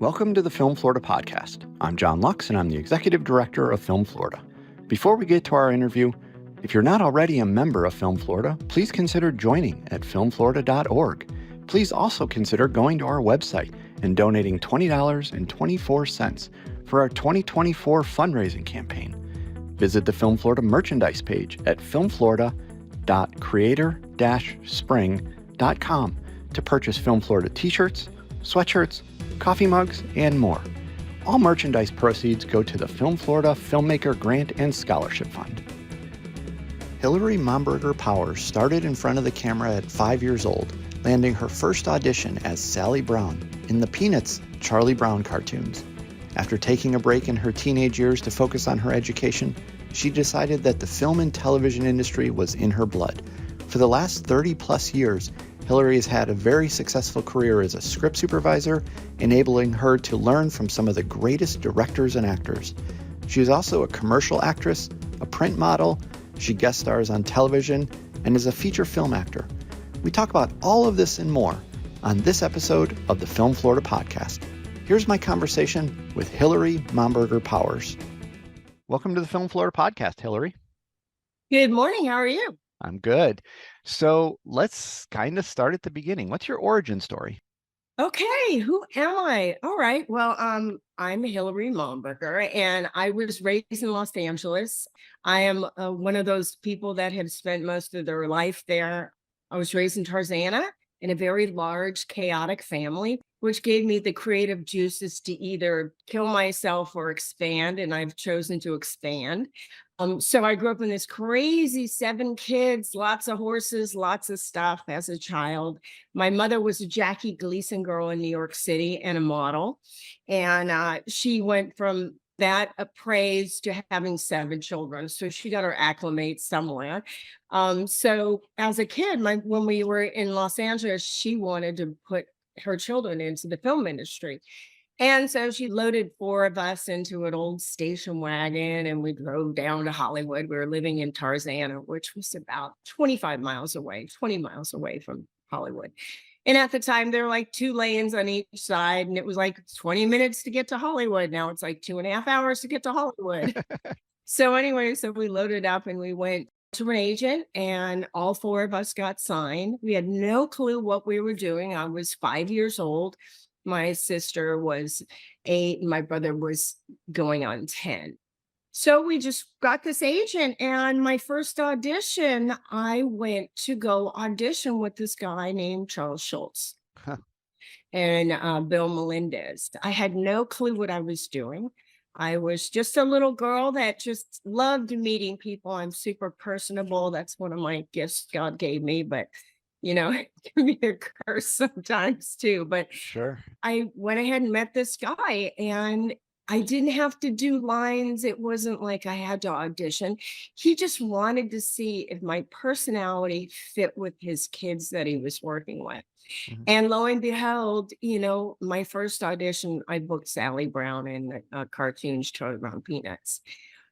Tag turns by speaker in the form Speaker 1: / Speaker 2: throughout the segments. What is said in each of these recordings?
Speaker 1: Welcome to the Film Florida podcast. I'm John Lux, and I'm the Executive Director of Film Florida. Before we get to our interview, if you're not already a member of Film Florida, please consider joining at filmflorida.org. Please also consider going to our website and donating $20.24 for our 2024 fundraising campaign. Visit the Film Florida merchandise page at filmflorida.creator-spring.com to purchase Film Florida t-shirts, sweatshirts, coffee mugs, and more. All merchandise proceeds go to the Film Florida Filmmaker Grant and Scholarship Fund. Hilary Momberger-Powers started in front of the camera at 5 years old, landing her first audition as Sally Brown in the Peanuts Charlie Brown cartoons. After taking a break in her teenage years to focus on her education, she decided that the film and television industry was in her blood. For the last 30-plus years, Hilary has had a very successful career as a script supervisor, enabling her to learn from some of the greatest directors and actors. She is also a commercial actress, a print model, she guest stars on television, and is a feature film actor. We talk about all of this and more on this episode of the Film Florida podcast. Here's my conversation with Hilary Momberger-Powers. Welcome to the Film Florida podcast, Hilary.
Speaker 2: Good morning. How are you?
Speaker 1: I'm good. So let's kind of start at the beginning. What's your origin story?
Speaker 2: Okay, who am I? All right. Well, I'm Hilary Momberger, and I was raised in Los Angeles. I am one of those people that have spent most of their life there. I was raised in Tarzana in a very large, chaotic family, which gave me the creative juices to either kill myself or expand, and I've chosen to expand. So I grew up in this crazy 7 kids, lots of horses, lots of stuff as a child. My mother was a Jackie Gleason girl in New York City and a model. And she went from that praise to having 7 children. So she got her acclimates somewhere. So as a kid, when we were in Los Angeles, she wanted to put her children into the film industry. And so she loaded 4 of us into an old station wagon, and we drove down to Hollywood. We were living in Tarzana, which was about 20 miles away from Hollywood. And at the time, there were like 2 lanes on each side, and it was like 20 minutes to get to Hollywood. Now it's like 2.5 hours to get to Hollywood. So anyway, so we loaded up and we went to an agent, and all 4 of us got signed. We had no clue what we were doing. I was 5 years old. My sister was 8, my brother was going on 10. So we just got this agent, and my first audition, I went to go audition with this guy named Charles Schultz and Bill Melendez. I had no clue what I was doing. I was just a little girl that just loved meeting people. I'm super personable. That's one of my gifts God gave me, but it can be a curse sometimes too. But
Speaker 1: Sure.
Speaker 2: I went ahead and met this guy, and I didn't have to do lines. It wasn't like I had to audition. He just wanted to see if my personality fit with his kids that he was working with.
Speaker 1: Mhm.
Speaker 2: And lo and behold, my first audition, I booked Sally Brown in cartoons, Charlie Brown Peanuts,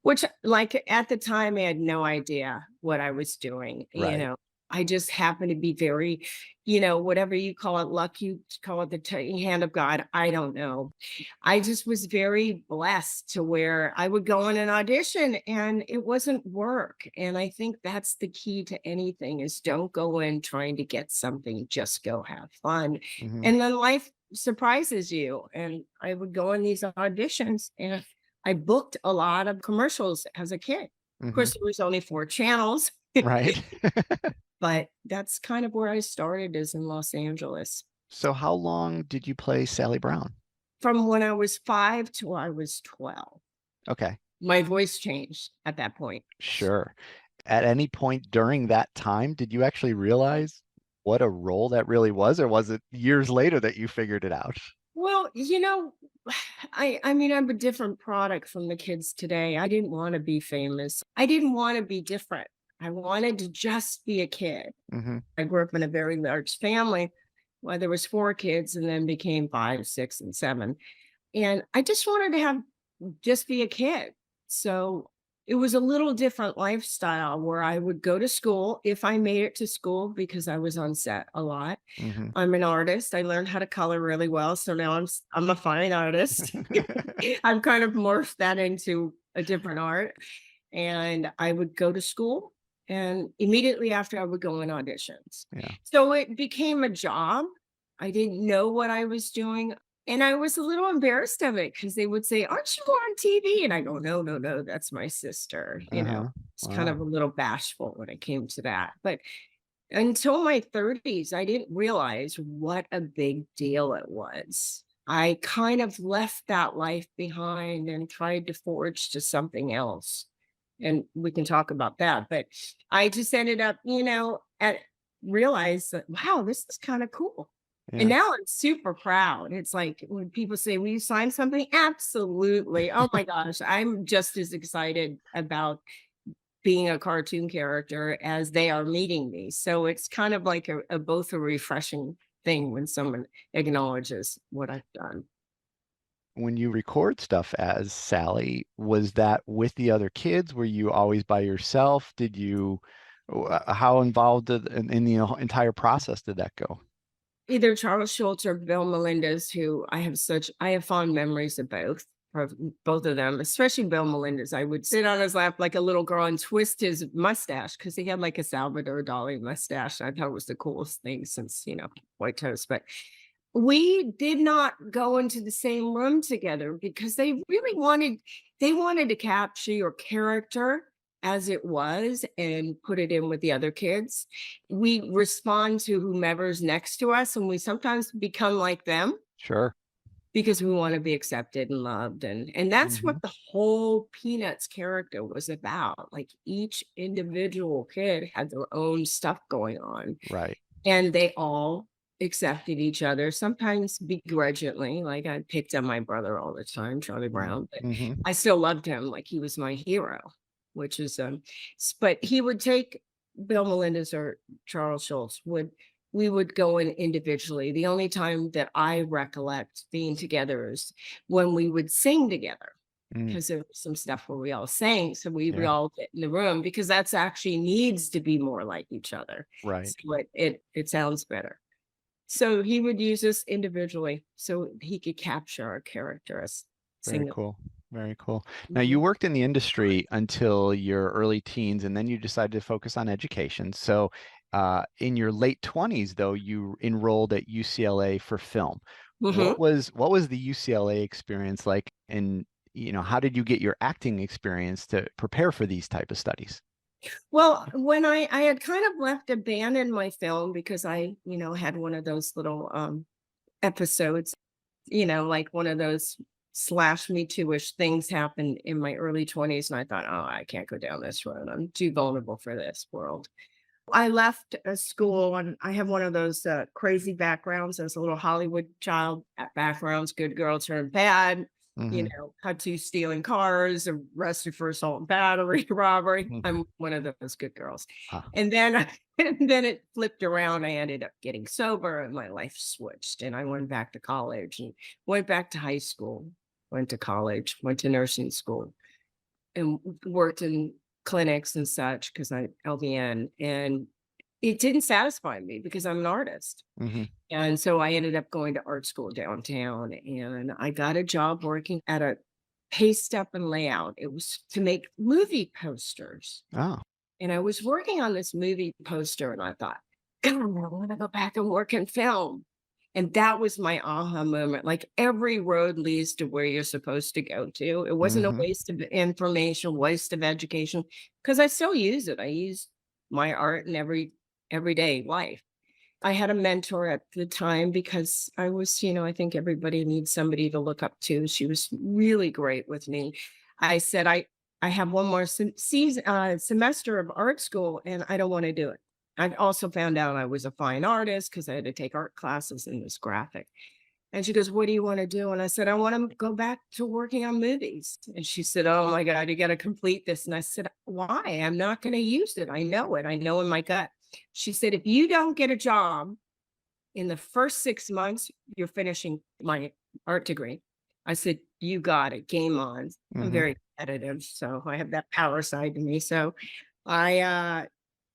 Speaker 2: which like at the time I had no idea what I was doing.
Speaker 1: Right.
Speaker 2: I just happened to be very, whatever you call it, luck, you call it the hand of God. I don't know. I just was very blessed to where I would go on an audition and it wasn't work. And I think that's the key to anything is don't go in trying to get something, just go have fun.
Speaker 1: Mhm.
Speaker 2: And then life surprises you. And I would go on these auditions, and I booked a lot of commercials as a kid. Of course, there was only 4 channels.
Speaker 1: Right.
Speaker 2: But that's kind of where I started, is in Los Angeles.
Speaker 1: So how long did you play Sally Brown?
Speaker 2: From when I was 5 till I was 12.
Speaker 1: Okay.
Speaker 2: My voice changed at that point.
Speaker 1: Sure. At any point during that time, did you actually realize what a role that really was, or was it years later that you figured it out?
Speaker 2: Well, I mean, I'm a different product from the kids today. I didn't want to be famous. I didn't want to be different. I wanted to just be a kid.
Speaker 1: Mm-hmm.
Speaker 2: I grew up in a very large family where there was 4 kids and then became 5, 6, and 7. And I just wanted to just be a kid. So it was a little different lifestyle where I would go to school if I made it to school because I was on set a lot.
Speaker 1: Hmm.
Speaker 2: I'm an artist. I learned how to color really well. So now I'm a fine artist. I've kind of morphed that into a different art. And I would go to school and immediately after I would go in auditions.
Speaker 1: Yeah.
Speaker 2: So it became a job. I didn't know what I was doing. And I was a little embarrassed of it because they would say, "Aren't you on TV?" And I go, "No, no, no, that's my sister."
Speaker 1: Uh-huh.
Speaker 2: It's kind of
Speaker 1: Wow.
Speaker 2: a little bashful when it came to that. But until my 30s, I didn't realize what a big deal it was. I kind of left that life behind and tried to forge to something else. And we can talk about that. But I just ended up, at realize that, wow, this is kind of cool. And
Speaker 1: Yeah.
Speaker 2: now I'm super proud. It's like when people say, "Will you sign something?" Absolutely. Oh my gosh. I'm just as excited about being a cartoon character as they are meeting me. So it's kind of like a both a refreshing thing when someone acknowledges what I've done.
Speaker 1: When you record stuff as Sally, was that with the other kids? Were you always by yourself? How involved in the entire process did that go?
Speaker 2: Either Charles Schultz or Bill Melendez, who I have fond memories of both of them, especially Bill Melendez. I would sit on his lap like a little girl and twist his mustache because he had like a Salvador Dali mustache. I thought it was the coolest thing since, White Toast. But we did not go into the same room together because they wanted to capture your character as it was and put it in with the other kids. We respond to whomever's next to us and we sometimes become like them
Speaker 1: Sure.
Speaker 2: because we want to be accepted and loved. And that's
Speaker 1: Hmm.
Speaker 2: what the whole Peanuts character was about. Like each individual kid had their own stuff going on
Speaker 1: Right.
Speaker 2: and they all accepted each other, sometimes begrudgingly. Like I picked on my brother all the time, Charlie Brown, but
Speaker 1: Mm-hmm.
Speaker 2: I still loved him like he was my hero, which is but he would take Bill Melendez or Charles Schultz we would go in individually. The only time that I recollect being together is when we would sing together
Speaker 1: Mm.
Speaker 2: because there was some stuff where we all sang. So we would
Speaker 1: Yeah.
Speaker 2: all get in the room because that's actually needs to be more like each other.
Speaker 1: Right.
Speaker 2: So it sounds better. So he would use us individually so he could capture our character as
Speaker 1: Very
Speaker 2: single.
Speaker 1: cool. Very cool. Now, you
Speaker 2: Mhm.
Speaker 1: worked in the industry until your early teens, and then you decided to focus on education. So, in your late 20s, though, you enrolled at UCLA for film.
Speaker 2: Mhm.
Speaker 1: What was the UCLA experience like, and how did you get your acting experience to prepare for these type of studies?
Speaker 2: Well, when I had kind of left a band in my film because I, had one of those little episodes, like one of those slash me too-ish things happened in my early 20s. And I thought, oh, I can't go down this road. I'm too vulnerable for this world. I left a school and I have one of those crazy backgrounds as a little Hollywood child backgrounds, good girl turned bad,
Speaker 1: Hmm.
Speaker 2: cut to stealing cars, arrested for assault and battery, robbery. I'm one of those good girls.
Speaker 1: Ah,
Speaker 2: And then, and then it flipped around. I ended up getting sober and my life switched. And I went back to college and went back to high school, went to college, went to nursing school and worked in clinics and such because I LVN and it didn't satisfy me because I'm an artist.
Speaker 1: hmm.
Speaker 2: And so I ended up going to art school downtown and I got a job working at a paste up and layout. It was to make movie posters.
Speaker 1: Oh,
Speaker 2: And I was working on this movie poster and I thought, God, I want to go back and work in film. And that was my aha moment. Like every road leads to where you're supposed to go to. It wasn't a
Speaker 1: hmm.
Speaker 2: waste of information, waste of education, because I still use it. I use my art in everyday life. I had a mentor at the time because I was, I think everybody needs somebody to look up to. She was really great with me. I said, I have one more semester of art school and I don't want to do it. I also found out I was a fine artist because I had to take art classes in this graphic. And she goes, "What do you want to do?" And I said, "I want to go back to working on movies." And she said, "Oh my God, you got to complete this." And I said, "Why? I'm not going to use it. I know it. I know in my gut." She said, "If you don't get a job in the first 6 months, you're finishing my art degree." I said, "You got it. Game on." I'm
Speaker 1: Hmm.
Speaker 2: very competitive. So I have that power side to me. So I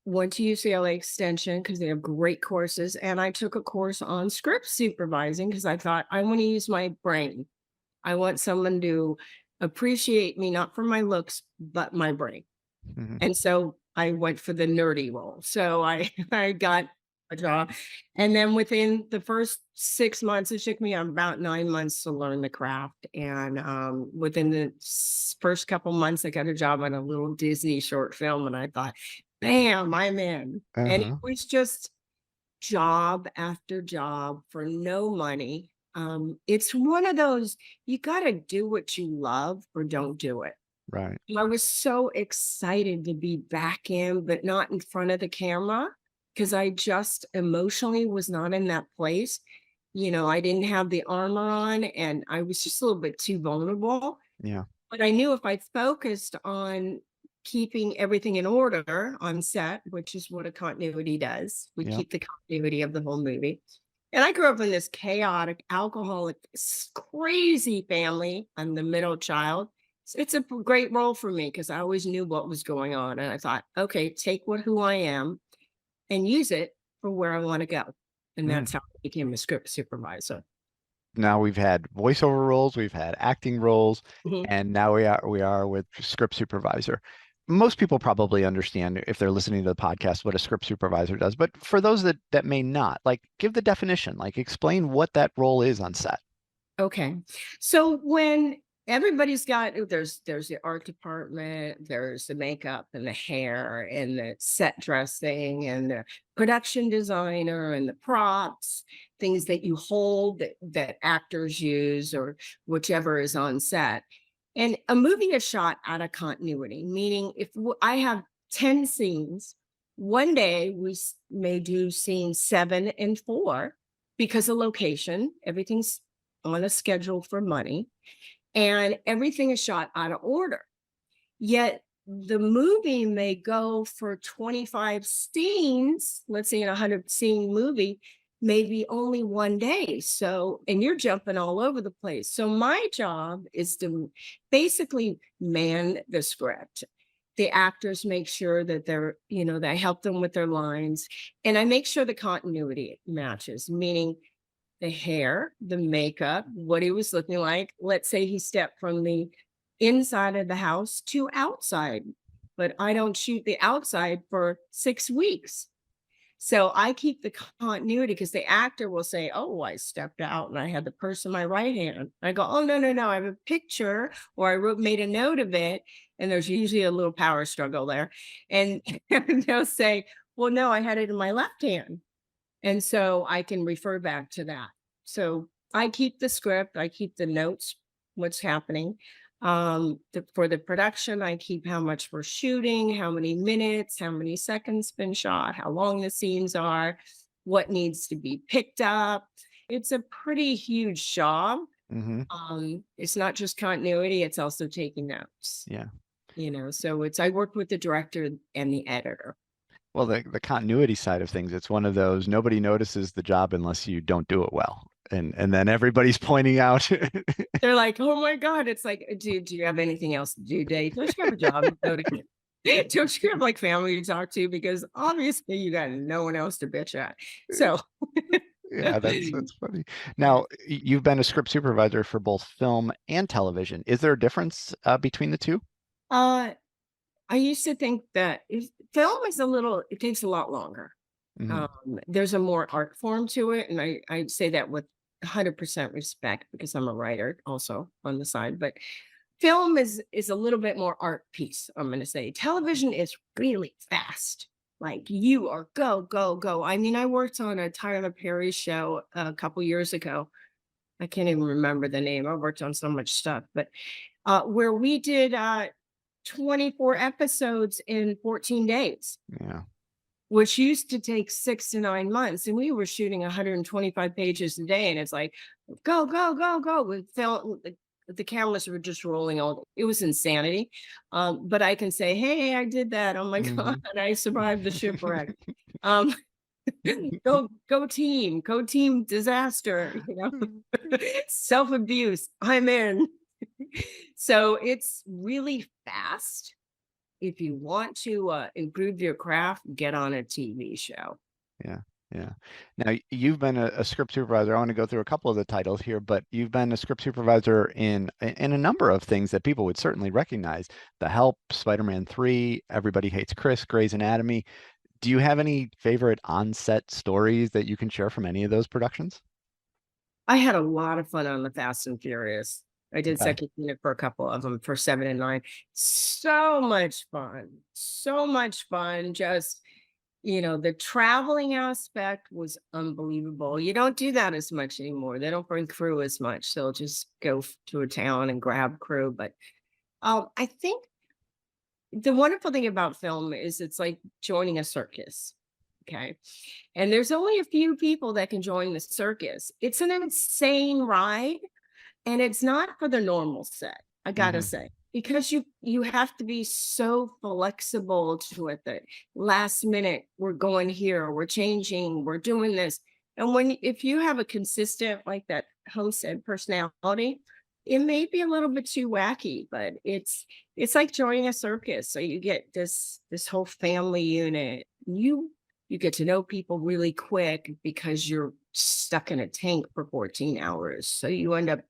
Speaker 2: went to UCLA Extension because they have great courses. And I took a course on script supervising because I thought I want to use my brain. I want someone to appreciate me, not for my looks, but my brain.
Speaker 1: Mhm.
Speaker 2: And so I went for the nerdy role. So I I got a job. And then within the first 6 months, it took me about 9 months to learn the craft. And within the first couple months, I got a job on a little Disney short film. And I thought, bam, I'm in. And it
Speaker 1: Uh-huh.
Speaker 2: was just job after job for no money. It's one of those, you got to do what you love or don't do it.
Speaker 1: Right.
Speaker 2: I was so excited to be back in, but not in front of the camera because I just emotionally was not in that place. I didn't have the armor on and I was just a little bit too vulnerable.
Speaker 1: Yeah.
Speaker 2: But I knew if I focused on keeping everything in order on set, which is what a continuity does, we
Speaker 1: Yeah.
Speaker 2: keep the continuity of the whole movie. And I grew up in this chaotic, alcoholic, crazy family. I'm the middle child. It's a great role for me because I always knew what was going on. And I thought, okay, take who I am and use it for where I want to go. And
Speaker 1: Mm.
Speaker 2: that's how I became a script supervisor.
Speaker 1: Now we've had voiceover roles, we've had acting roles,
Speaker 2: Mhm.
Speaker 1: and now we are with script supervisor. Most people probably understand if they're listening to the podcast what a script supervisor does, but for those that may not, like give the definition, like explain what that role is on set.
Speaker 2: Okay. So when everybody's got there's the art department, there's the makeup and the hair and the set dressing and the production designer and the props, things that you hold that actors use or whichever is on set. And a movie is shot out of continuity, meaning if I have 10 scenes, one day may do scene 7 and 4 because of location, everything's on a schedule for money, and everything is shot out of order. Yet the movie may go for 25 scenes, let's say in a 100 scene movie, maybe only one day. So, and you're jumping all over the place. So, my job is to basically man the script. The actors make sure that that I help them with their lines and I make sure the continuity matches, meaning the hair, the makeup, what he was looking like. Let's say he stepped from the inside of the house to outside, but I don't shoot the outside for 6 weeks. So I keep the continuity because the actor will say, "Oh, I stepped out and I had the purse in my right hand." I go, "Oh, no, no, no. I have a picture or made a note of it." And there's usually a little power struggle there. And, and they'll say, "Well, no, I had it in my left hand." And so I can refer back to that. So I keep the script, I keep the notes, what's happening. For the production, I keep how much we're shooting, how many minutes, how many seconds been shot, how long the scenes are, what needs to be picked up. It's a pretty huge job.
Speaker 1: Hmm.
Speaker 2: It's not just continuity, it's also taking notes,
Speaker 1: Yeah.
Speaker 2: so I work with the director and the editor.
Speaker 1: Well, the continuity side of things, it's one of those nobody notices the job unless you don't do it well. And then everybody's pointing out.
Speaker 2: They're like, "Oh my God." It's like, dude, do you have anything else to do, Dave? Don't you have a job to go to? Don't you have like family to talk to? Because obviously you got no one else to bitch at. So
Speaker 1: Yeah, that's funny. Now, you've been a script supervisor for both film and television. Is there a difference between the two?
Speaker 2: uh I used to think that film is it takes a lot longer.
Speaker 1: Hmm.
Speaker 2: There's a more art form to it. And I say that with 100% respect because I'm a writer also on the side, but film is a little bit more art piece, I'm going to say. Television is really fast. Like you are go, go, go. I mean, I worked on a Tyler Perry show a couple years ago. I can't even remember the name. I worked on so much stuff, but where we did 24 episodes in 14 days,
Speaker 1: Yeah.
Speaker 2: which used to take 6 to 9 months. And we were shooting 125 pages a day. And it's like, go, go, go, go. We felt the cameras were just rolling all. It was insanity. But I can say, hey, I did that. Oh my God.
Speaker 1: Hmm.
Speaker 2: I survived the shipwreck. Um, go team disaster, self-abuse. I'm in. So it's really fast. If you want to improve your craft, get on a TV show.
Speaker 1: Yeah, yeah. Now you've been a script supervisor. I want to go through a couple of the titles here, but you've been a script supervisor in a number of things that people would certainly recognize. The Help, Spider-Man 3, Everybody Hates Chris, Grey's Anatomy. Do you have any favorite on-set stories that you can share from any of those productions?
Speaker 2: I had a lot of fun on the Fast and Furious. I did
Speaker 1: Okay.
Speaker 2: second unit for a couple of them for 7 and 9. So much fun. So much fun. Just, the traveling aspect was unbelievable. You don't do that as much anymore. They don't bring crew as much. They'll just go to a town and grab crew. But I think the wonderful thing about film is it's like joining a circus. Okay. And there's only a few people that can join the circus. It's an insane ride, and it's not for the normal set, I gotta
Speaker 1: Hmm.
Speaker 2: say, because you have to be so flexible to it that last minute we're going here, we're changing, we're doing this. And if you have a consistent like that homestead personality, it may be a little bit too wacky, but it's like joining a circus. So you get this whole family unit. You get to know people really quick because you're stuck in a tank for 14 hours. So you end up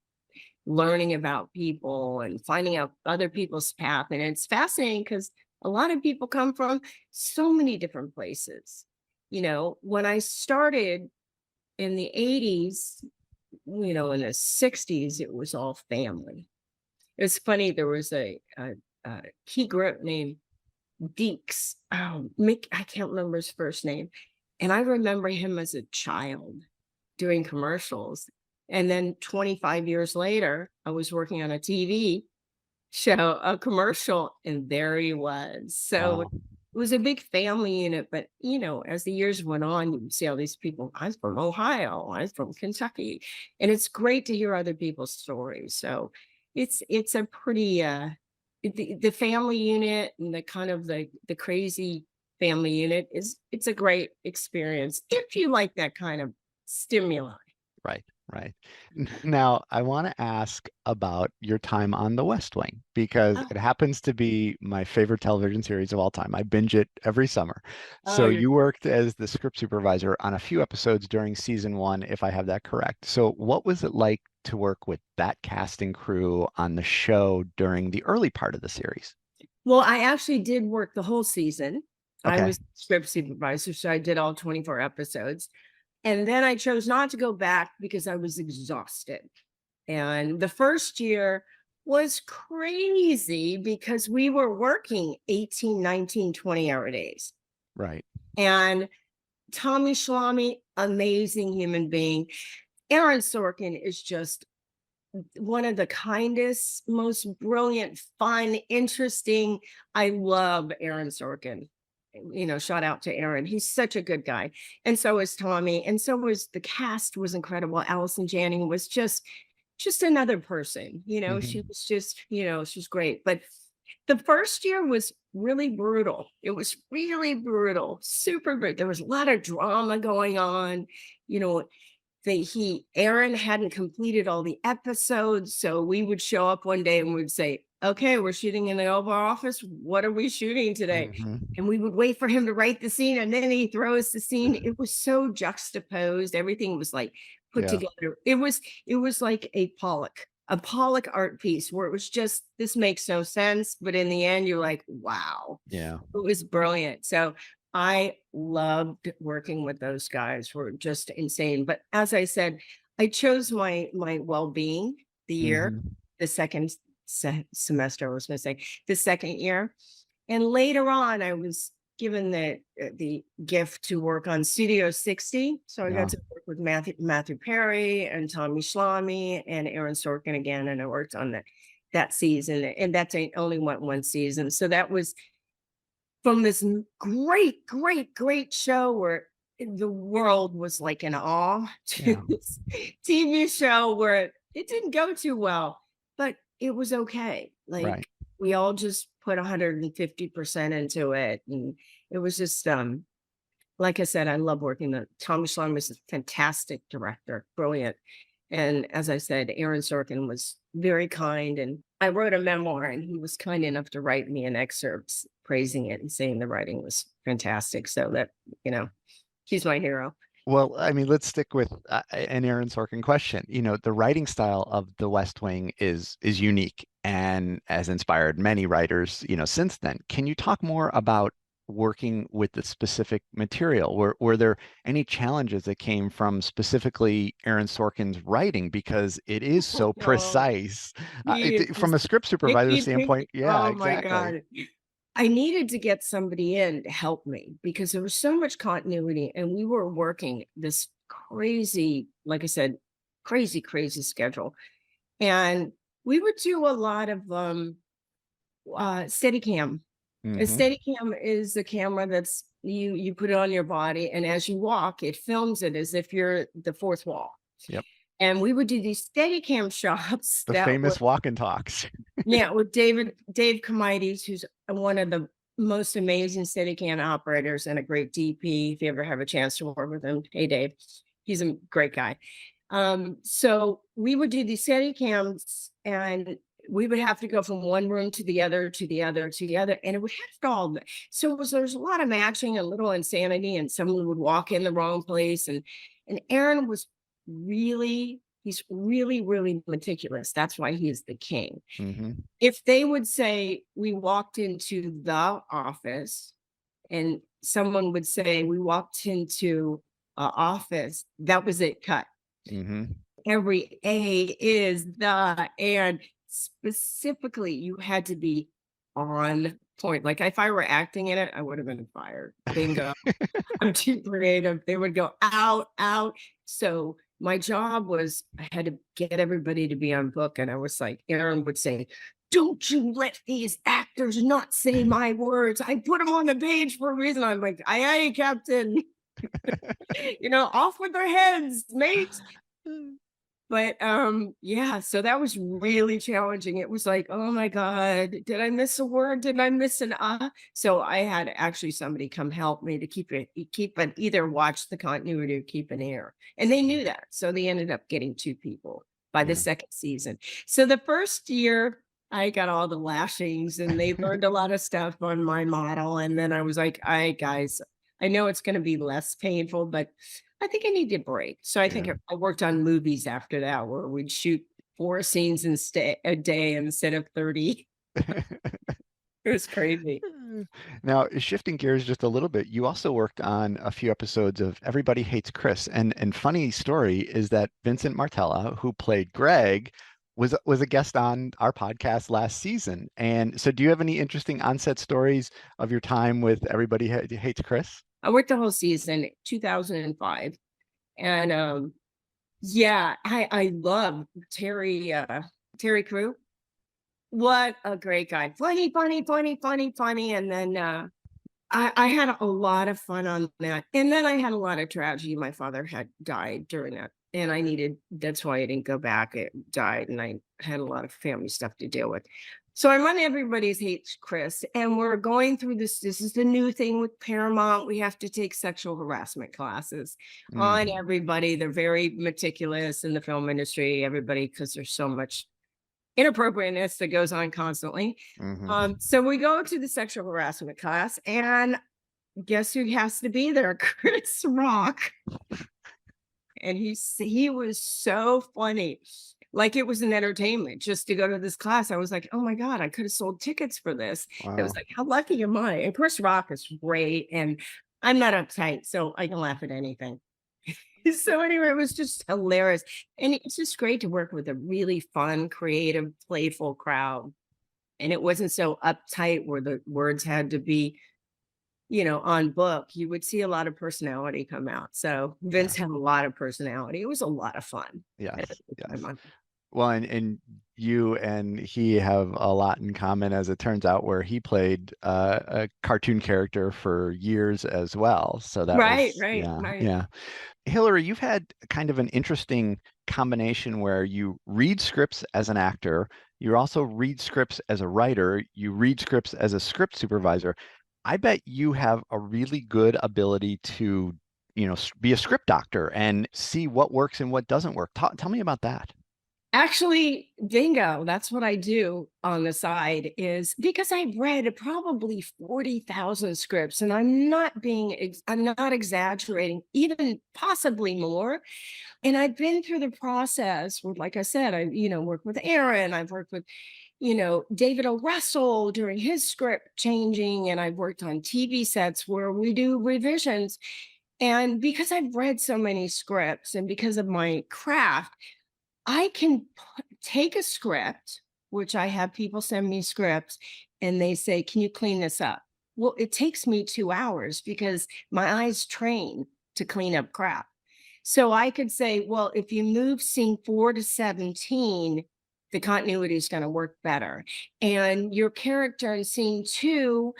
Speaker 2: learning about people and finding out other people's path. And it's fascinating because a lot of people come from so many different places. When I started in the 80s, in the 60s, it was all family. It's funny, there was a key grip named Deeks. Mick, I can't remember his first name. And I remember him as a child doing commercials. And then 25 years later, I was working on a TV show, a commercial, and there he was. So it
Speaker 1: Wow.
Speaker 2: was a big family unit. But, as the years went on, you see all these people. I'm from Ohio, I'm from Kentucky. And it's great to hear other people's stories. So it's a pretty, the family unit and the kind of the crazy family unit it's a great experience if you like that kind of stimuli.
Speaker 1: Right, right. Now, I want to ask about your time on The West Wing because
Speaker 2: Oh,
Speaker 1: it happens to be my favorite television series of all time. I binge it every summer.
Speaker 2: oh,
Speaker 1: So
Speaker 2: you're
Speaker 1: you worked as the script supervisor on a few episodes during season one, if I have that correct. So what was it like to work with that casting crew on the show during the early part of the series?
Speaker 2: well, I actually did work the whole season. I
Speaker 1: Okay,
Speaker 2: was script supervisor, so I did all 24 episodes. And then I chose not to go back because I was exhausted. And the first year was crazy because we were working 18, 19, 20-hour days.
Speaker 1: right.
Speaker 2: And Tommy Schlamme, amazing human being. Aaron Sorkin is just one of the kindest, most brilliant, fun, interesting. I love Aaron Sorkin. Shout out to Aaron. He's such a good guy. And so is Tommy. And so was the cast was incredible. Allison Janney was just another person. She
Speaker 1: Hmm.
Speaker 2: was just, she's great. But the first year was really brutal. It was really brutal, super brutal. There was a lot of drama going on. You know, Aaron hadn't completed all the episodes. So we would show up one day and we'd say, okay, we're shooting in the Oval Office. What are we shooting today?
Speaker 1: Hmm.
Speaker 2: And we would wait for him to write the scene and then he throws the scene. It was so juxtaposed. Everything was like put
Speaker 1: Yeah,
Speaker 2: together. It was like a Pollock art piece where it was just this makes no sense. But in the end, you're like, wow,
Speaker 1: yeah.
Speaker 2: it was brilliant. So I loved working with those guys. Were just insane. But as I said, I chose my well-being the year,
Speaker 1: Hmm.
Speaker 2: the second semester, I was going to say the second year. And later on, I was given the gift to work on Studio 60. So I got
Speaker 1: Yeah.
Speaker 2: to work with Matthew Perry and Tommy Schlamme and Aaron Sorkin again. And I worked on that season. And that's only went one season. So that was from this great, great, great show where the world was like in awe to
Speaker 1: Yeah.
Speaker 2: this TV show where it didn't go too well, but it was okay.
Speaker 1: Right.
Speaker 2: Like we all just put 150% into it. And it was just like I said, I love working. Tommy Schlamm is a fantastic director, brilliant. And as I said, Aaron Sorkin was very kind, and I wrote a memoir, and he was kind enough to write me an excerpt praising it and saying the writing was fantastic. So that, you know, he's my hero.
Speaker 1: Well, I mean, let's stick with an Aaron Sorkin question. You know, the writing style of The West Wing is unique and has inspired many writers, you know, since then. Can you talk more about working with the specific material? Were there any challenges that came from specifically Aaron Sorkin's writing because it is so
Speaker 2: Oh,
Speaker 1: precise?
Speaker 2: he
Speaker 1: From
Speaker 2: is
Speaker 1: a script supervisor standpoint, yeah,
Speaker 2: oh my
Speaker 1: exactly.
Speaker 2: God. I needed to get somebody in to help me because there was so much continuity and we were working this crazy, like I said, crazy schedule. And we would do a lot of Steadicam. A
Speaker 1: Hmm.
Speaker 2: Steadicam is the camera that's you put it on your body, and as you walk, it films it as if you're the fourth wall.
Speaker 1: Yep.
Speaker 2: And we would do these Steadicam shots
Speaker 1: The
Speaker 2: that were,
Speaker 1: famous walk and talks.
Speaker 2: yeah, with Dave Comides, who's one of the most amazing Steadicam operators and a great DP. If you ever have a chance to work with him, hey Dave, he's a great guy. So we would do these Steadicams, and we would have to go from one room to the other, to the other, to the other, and it would have to all. So there's a lot of matching, a little insanity, and someone would walk in the wrong place, and Aaron was he's really meticulous. That's why he is the king.
Speaker 1: Hmm.
Speaker 2: If they would say we walked into the office, and someone would say we walked into a office, that was it, cut.
Speaker 1: Hmm.
Speaker 2: Every A is the, and specifically you had to be on point. Like if I were acting in it, I would have been fired. Bingo. I'm too creative. They would go out. So my job was I had to get everybody to be on book. And I was like, Aaron would say, don't you let these actors not say my words. I put them on the page for a reason. I'm like, aye, Captain. Off with their heads, mate. But yeah, so that was really challenging. It was like, oh my God, did I miss a word? Did I miss an so I had actually somebody come help me to keep it either watch the continuity or keep an ear. And they knew that. So they ended up getting two people by the
Speaker 1: Yeah.
Speaker 2: second season. So the first year I got all the lashings and they learned a lot of stuff on my model. And then I was like, all right, guys, I know it's going to be less painful, but I think I need a break. So I think
Speaker 1: Yeah.
Speaker 2: I worked on movies after that where we'd shoot 4 scenes a day instead of 30. It was crazy.
Speaker 1: Now, shifting gears just a little bit, you also worked on a few episodes of Everybody Hates Chris. And funny story is that Vincent Martella, who played Greg, was a guest on our podcast last season. And so do you have any interesting onset stories of your time with Everybody Hates Chris?
Speaker 2: I worked the whole season, 2005. And yeah, I love Terry Crew. What a great guy. Funny. And then I had a lot of fun on that. And then I had a lot of tragedy. My father had died during that. And that's why I didn't go back. It died. And I had a lot of family stuff to deal with. So I'm on Everybody's Hates Chris. And we're going through this. This is the new thing with Paramount. We have to take sexual harassment classes on
Speaker 1: Mm,
Speaker 2: everybody. They're very meticulous in the film industry, everybody, because there's so much inappropriateness that goes on constantly.
Speaker 1: hmm.
Speaker 2: So we go to the sexual harassment class, and guess who has to be there? Chris Rock. And he was so funny. Like it was an entertainment just to go to this class. I was like, oh my God, I could have sold tickets for this. It was
Speaker 1: Wow.
Speaker 2: like, how lucky am I? And Chris Rock is great. And I'm not uptight, so I can laugh at anything. So anyway, it was just hilarious. And it's just great to work with a really fun, creative, playful crowd. And it wasn't so uptight where the words had to be, on book. You would see a lot of personality come out. So
Speaker 1: Yeah.
Speaker 2: Vince had a lot of personality. It was a lot of fun. I
Speaker 1: Yes.
Speaker 2: had a good time
Speaker 1: Yes.
Speaker 2: on
Speaker 1: Well, and you and he have a lot in common, as it turns out, where he played a cartoon character for years as well. So that
Speaker 2: Right,
Speaker 1: was,
Speaker 2: right,
Speaker 1: yeah,
Speaker 2: right.
Speaker 1: yeah. Hillary, you've had kind of an interesting combination where you read scripts as an actor, you also read scripts as a writer, you read scripts as a script supervisor. I bet you have a really good ability to be a script doctor and see what works and what doesn't work. Tell me about that.
Speaker 2: Actually, bingo, that's what I do on the side, is because I've read probably 40,000 scripts, and I'm not exaggerating, even possibly more. And I've been through the process with, like I said, worked with Aaron, I've worked with, David O. Russell during his script changing, and I've worked on TV sets where we do revisions. And because I've read so many scripts and because of my craft, I can take a script, which I have people send me scripts, and they say, "Can you clean this up?" Well, it takes me 2 hours because my eyes train to clean up crap. So I could say, well, if you move scene 4 to 17, the continuity is going to work better. And your character in scene 2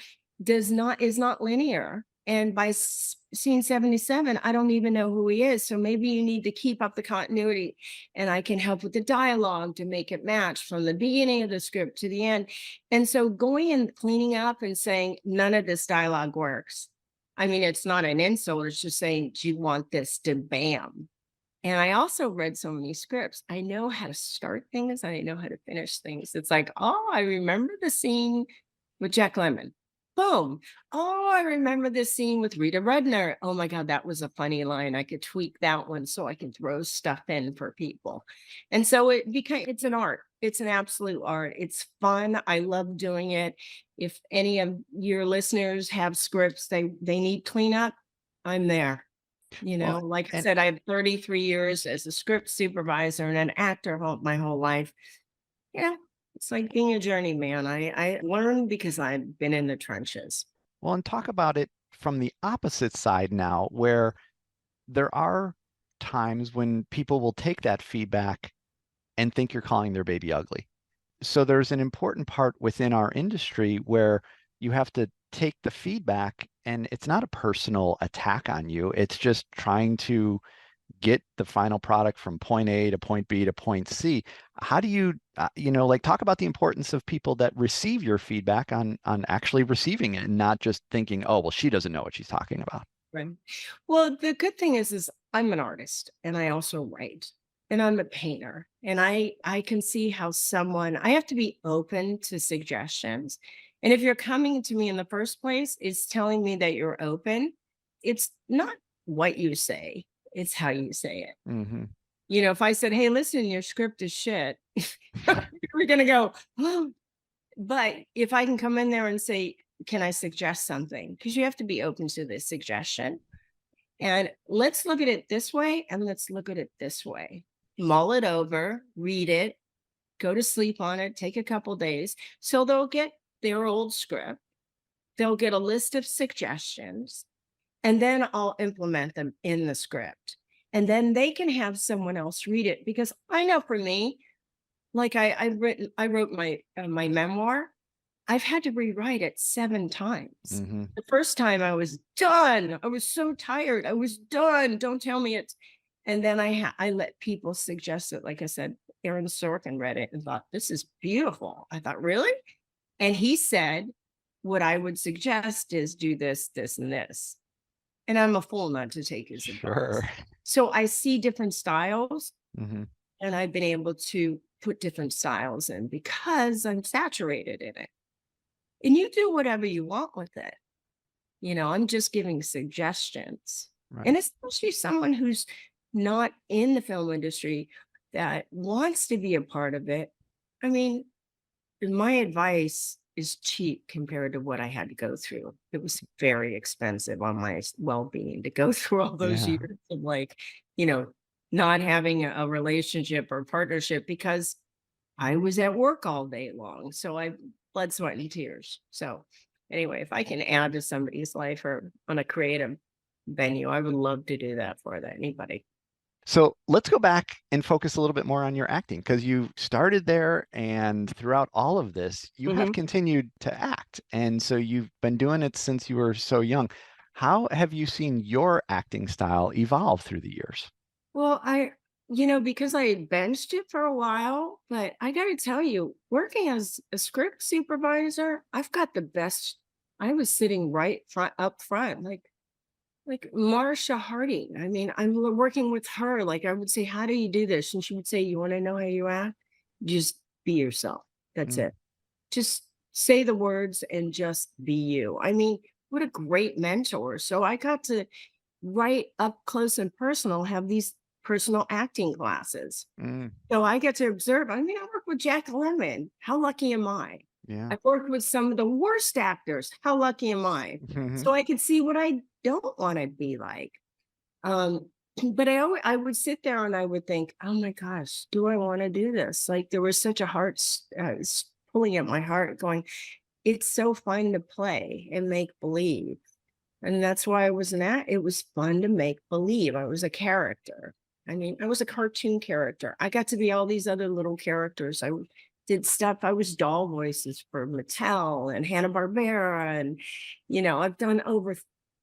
Speaker 2: is not linear. And by scene 77, I don't even know who he is. So maybe you need to keep up the continuity, and I can help with the dialogue to make it match from the beginning of the script to the end. And so going and cleaning up and saying, none of this dialogue works. I mean, it's not an insult. It's just saying, do you want this to bam? And I also read so many scripts. I know how to start things. I know how to finish things. It's like, oh, I remember the scene with Jack Lemmon. Boom. Oh, I remember this scene with Rita Rudner. Oh my God, that was a funny line. I could tweak that one so I can throw stuff in for people. And so it's an art. It's an absolute art. It's fun. I love doing it. If any of your listeners have scripts they need cleanup, I'm there.
Speaker 1: Well,
Speaker 2: Like I
Speaker 1: and
Speaker 2: said, I have 33 years as a script supervisor and an actor my whole life. Yeah, it's like being a journeyman. I learn because I've been in the trenches.
Speaker 1: and talk about it from the opposite side now, where there are times when people will take that feedback and think you're calling their baby ugly. So there's an important part within our industry where you have to take the feedback, and it's not a personal attack on you. It's just trying to get the final product from point A to point B to point C. How do you, like, talk about the importance of people that receive your feedback on actually receiving it and not just thinking, oh, well, she doesn't know what she's talking about.
Speaker 2: Right. Well, the good thing is I'm an artist and I also write, and I'm a painter, and I can see how I have to be open to suggestions. And if you're coming to me in the first place, is telling me that you're open. It's not what you say, it's how you say it.
Speaker 1: Hmm.
Speaker 2: If I said, "Hey, listen, your script is shit," you're gonna go, "Oh." But if I can come in there and say, "Can I suggest something?" Because you have to be open to this suggestion. And let's look at it this way, and let's look at it this way. Mull it over, read it, go to sleep on it, take a couple days. So they'll get their old script, they'll get a list of suggestions, and then I'll implement them in the script. And then they can have someone else read it, because I know for me, like I wrote my memoir. I've had to rewrite it 7 times.
Speaker 1: Hmm.
Speaker 2: The first time I was done. I was so tired. I was done. Don't tell me it's. And then I let people suggest it. Like I said, Aaron Sorkin read it and thought, this is beautiful. I thought, really? And he said, what I would suggest is do this, this, and this. And I'm a fool not to take his advice.
Speaker 1: Sure.
Speaker 2: So I see different styles,
Speaker 1: Hmm.
Speaker 2: and I've been able to put different styles in because I'm saturated in it. And you do whatever you want with it. I'm just giving suggestions.
Speaker 1: Right.
Speaker 2: And especially someone who's not in the film industry that wants to be a part of it. I mean, my advice is cheap compared to what I had to go through. It was very expensive on my well-being to go through all those
Speaker 1: Yeah.
Speaker 2: years of, like, you know, not having a relationship or partnership because I was at work all day long. So I blood, sweat, and tears. So anyway, if I can add to somebody's life or on a creative venue, I would love to do that for anybody.
Speaker 1: So let's go back and focus a little bit more on your acting, because you started there and throughout all of this, you have
Speaker 2: Mhm.
Speaker 1: continued to act. And so you've been doing it since you were so young. How have you seen your acting style evolve through the years?
Speaker 2: Well, because I benched it for a while, but I got to tell you, working as a script supervisor, I've got the best. I was sitting right front up front, like like Marsha Harding. I mean, I'm working with her. Like I would say, how do you do this? And she would say, you want to know how you act? Just be yourself. That's
Speaker 1: Mm,
Speaker 2: it. Just say the words and just be you. I mean, what a great mentor. So I got to right up close and personal have these personal acting classes.
Speaker 1: mm,
Speaker 2: So I get to observe. I mean, I work with Jack Lemmon. How lucky am I?
Speaker 1: yeah.
Speaker 2: I've worked with some of the worst actors. How lucky am I? So I can see what I don't want to be like. Um, but I would sit there and I would think, oh my gosh, do I want to do this? Like there was such a pulling at my heart, going, it's so fun to play and make believe. And that's why I was an act. It was fun to make believe. I was a character. I mean, I was a cartoon character. I got to be all these other little characters. Did stuff. I was doll voices for Mattel and Hanna-Barbera. And, I've done over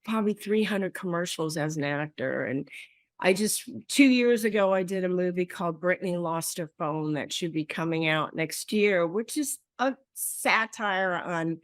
Speaker 2: probably 300 commercials as an actor. And 2 years ago, I did a movie called Brittany Lost Her Phone that should be coming out next year, which is a satire on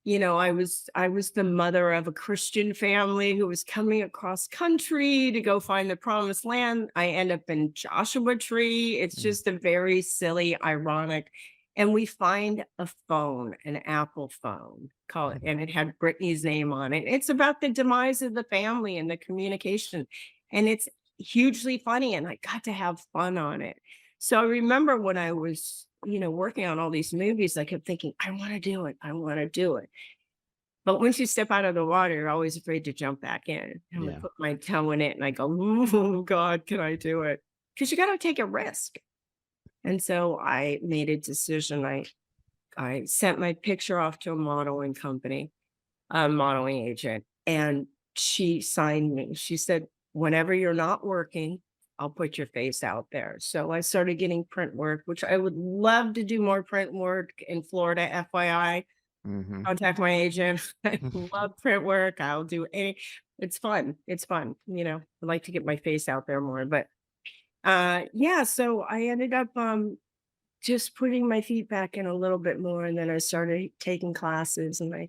Speaker 2: I was the mother of a Christian family who was coming across country to go find the promised land. I end up in Joshua Tree. It's
Speaker 1: Mm,
Speaker 2: just a very silly, ironic. And we find a phone, an Apple phone, and it had Britney's name on it. It's about the demise of the family and the communication. And it's hugely funny. And I got to have fun on it. So I remember when I was, working on all these movies, I kept thinking, I want to do it. I want to do it. But once you step out of the water, you're always afraid to jump back in. And I
Speaker 1: yeah.
Speaker 2: put my toe in it and I go, oh God, can I do it? Because you got to take a risk. And so I made a decision. I sent my picture off to a modeling company, a modeling agent, and she signed me. She said, whenever you're not working, I'll put your face out there. So I started getting print work, which I would love to do more print work in Florida, FYI.
Speaker 1: Hmm.
Speaker 2: Contact my agent. I love print work. I'll do any it's fun. It's fun. I like to get my face out there more. But yeah, so I ended up just putting my feet back in a little bit more. And then I started taking classes and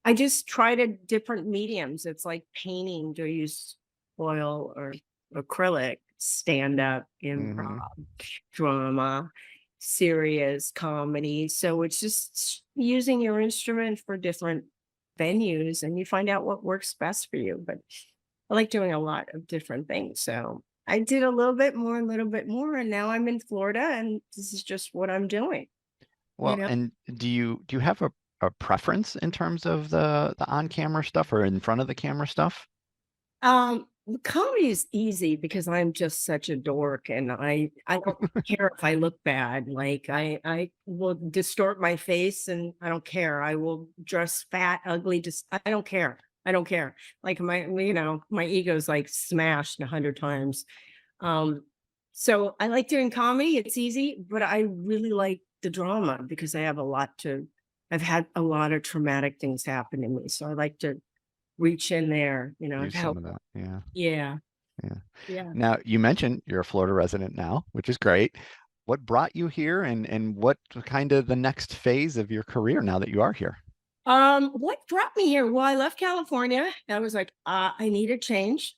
Speaker 2: I just tried different mediums. It's like painting. Do I use oil or acrylic, stand up, improv,
Speaker 1: Hmm.
Speaker 2: drama, serious comedy. So it's just using your instrument for different venues and you find out what works best for you. But I like doing a lot of different things. So I did a little bit more, and now I'm in Florida and this is just what I'm doing, you
Speaker 1: Well,
Speaker 2: know.
Speaker 1: and do you have a preference in terms of the on-camera stuff or in front of the camera stuff?
Speaker 2: Comedy is easy because I'm just such a dork and I don't care if I look bad. Like I will distort my face and I don't care. I will dress fat, ugly, just I don't care. I don't care. Like my ego's like smashed 100 times. Um, so I like doing comedy. It's easy, but I really like the drama because I've had a lot of traumatic things happen to me. So I like to reach in there, I've
Speaker 1: Use some
Speaker 2: helped.
Speaker 1: of that. Yeah.
Speaker 2: Yeah.
Speaker 1: Yeah.
Speaker 2: Yeah.
Speaker 1: Now, you mentioned you're a Florida resident now, which is great. What brought you here and what kind of the next phase of your career now that you are here?
Speaker 2: What brought me here? Well, I left California. I was like, I need a change.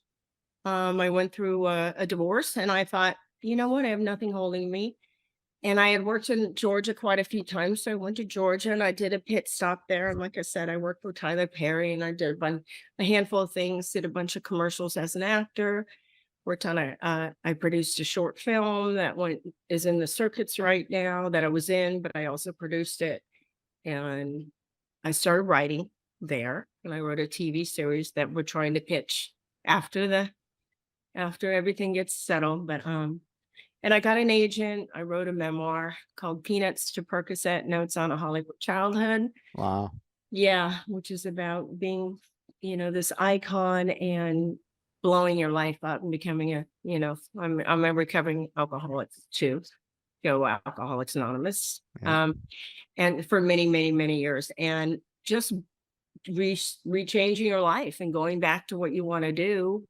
Speaker 2: I went through a divorce and I thought, you know what? I have nothing holding me. And I had worked in Georgia quite a few times. So I went to Georgia and I did a pit stop there. And like I said, I worked with Tyler Perry and I did a handful of things, did a bunch of commercials as an actor, worked on I produced a short film is in the circuits right now that I was in, but I also produced it. And I started writing there and I wrote a TV series that we're trying to pitch after after everything gets settled. But and I got an agent. I wrote a memoir called Peanuts to Percocet Notes on a Hollywood Childhood.
Speaker 1: Wow.
Speaker 2: Yeah, which is about being, this icon and blowing your life up and becoming I'm a recovering alcoholic too. Go Alcoholics Anonymous.
Speaker 1: Yeah.
Speaker 2: And for many, many, many years. And just rechanging your life and going back to what you want to do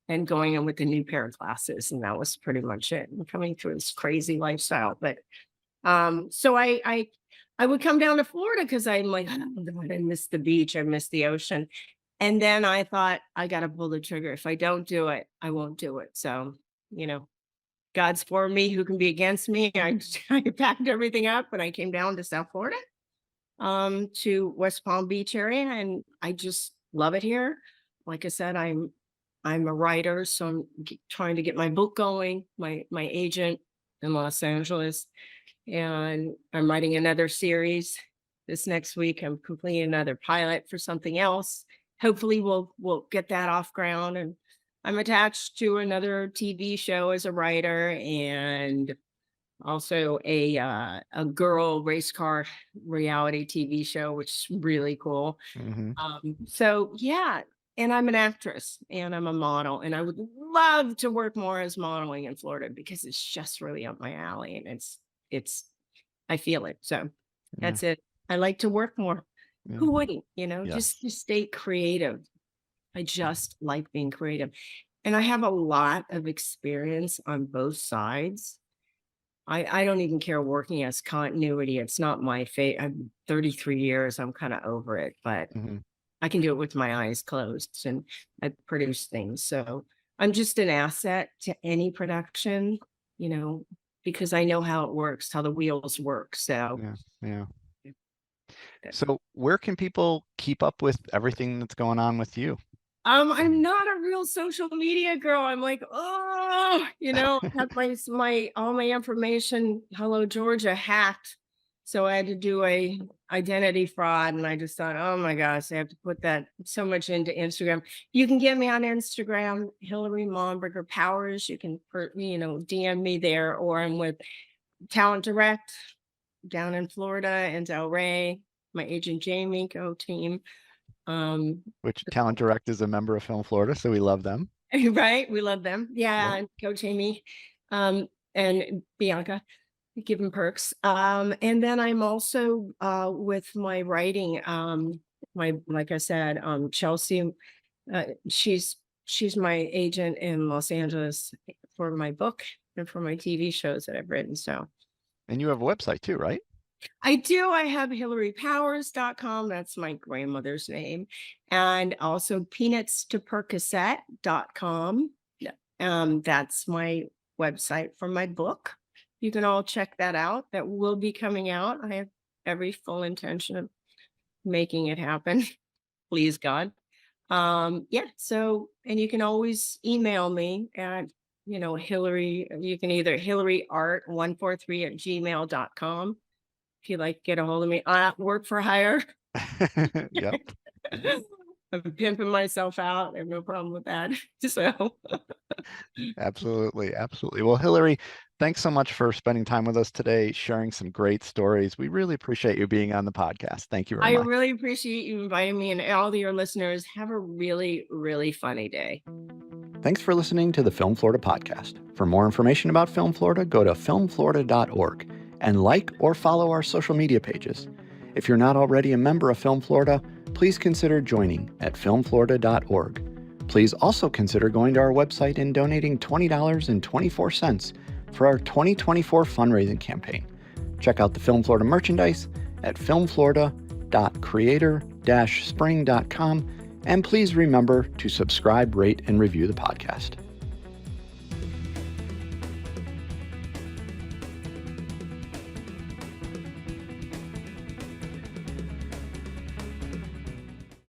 Speaker 2: and going in with a new pair of glasses. And that was pretty much it. And coming through this crazy lifestyle. But so I would come down to Florida because I'm like, oh God, I miss the beach, I miss the ocean. And then I thought, I got to pull the trigger. If I don't do it, I won't do it. So, God's for me, who can be against me? I packed everything up and I came down to South Florida, to West Palm Beach area, and I just love it here. Like I said, I'm a writer, so I'm trying to get my book going. My agent in Los Angeles, and I'm writing another series this next week. I'm completing another pilot for something else. Hopefully, we'll get that off ground, and I'm attached to another TV show as a writer, and also a girl race car reality TV show, which is really cool.
Speaker 1: Hmm.
Speaker 2: So yeah, and I'm an actress and I'm a model, and I would love to work more as modeling in Florida because it's just really up my alley, and it's I feel it. So
Speaker 1: Yeah.
Speaker 2: that's it. I like to work more.
Speaker 1: Yeah.
Speaker 2: Who wouldn't,
Speaker 1: Yes.
Speaker 2: just to stay creative. I just like being creative. And I have a lot of experience on both sides. I don't even care working as continuity. It's not my fate. I'm 33 years. I'm kind of over it, but
Speaker 1: Hmm.
Speaker 2: I can do it with my eyes closed, and I produce things. So I'm just an asset to any production, you know, because I know how it works, how the wheels work. So
Speaker 1: Yeah. Yeah.
Speaker 2: uh,
Speaker 1: So where can people keep up with everything that's going on with you?
Speaker 2: I'm not a real social media girl. I'm like, oh, I have my all my information, Hello Georgia, hacked. So I had to do a identity fraud, and I just thought, oh my gosh, I have to put that so much into Instagram. You can get me on Instagram, Hilary Momberger-Powers. You can DM me there, or I'm with Talent Direct down in Florida and Delray. My agent Jamie, go team. Um,
Speaker 1: Which Talent Direct is a member of Film Florida, so we love them.
Speaker 2: Right, we love them. Yeah,
Speaker 1: Yep.
Speaker 2: and Coach Amy, and Bianca, give them perks. And then I'm also with my writing, like I said, Chelsea, she's my agent in Los Angeles for my book and for my TV shows that I've written. So
Speaker 1: And you have a website too, right?
Speaker 2: I do. I have hilarypowers.com. That's my grandmother's name. And also peanutstopercocet.com. Yeah. That's my website for my book. You can all check that out. That will be coming out. I have every full intention of making it happen. Please God. Yeah. So, and you can always email me at, Hillary, you can either hilaryart143@gmail.com if you'd like to get a hold of me. Work for hire.
Speaker 1: Yep.
Speaker 2: I'm pimping myself out. I have no problem with that. So
Speaker 1: Absolutely. Absolutely. Well, Hilary, thanks so much for spending time with us today, sharing some great stories. We really appreciate you being on the podcast. Thank you very
Speaker 2: I
Speaker 1: much.
Speaker 2: really appreciate you inviting me, and all of your listeners. Have a really, really funny day.
Speaker 1: Thanks for listening to the Film Florida podcast. For more information about Film Florida, go to filmflorida.org and like or follow our social media pages. If you're not already a member of Film Florida, please consider joining at filmflorida.org. Please also consider going to our website and donating $20.24 for our 2024 fundraising campaign. Check out the Film Florida merchandise at filmflorida.creator-spring.com, and please remember to subscribe, rate, and review the podcast.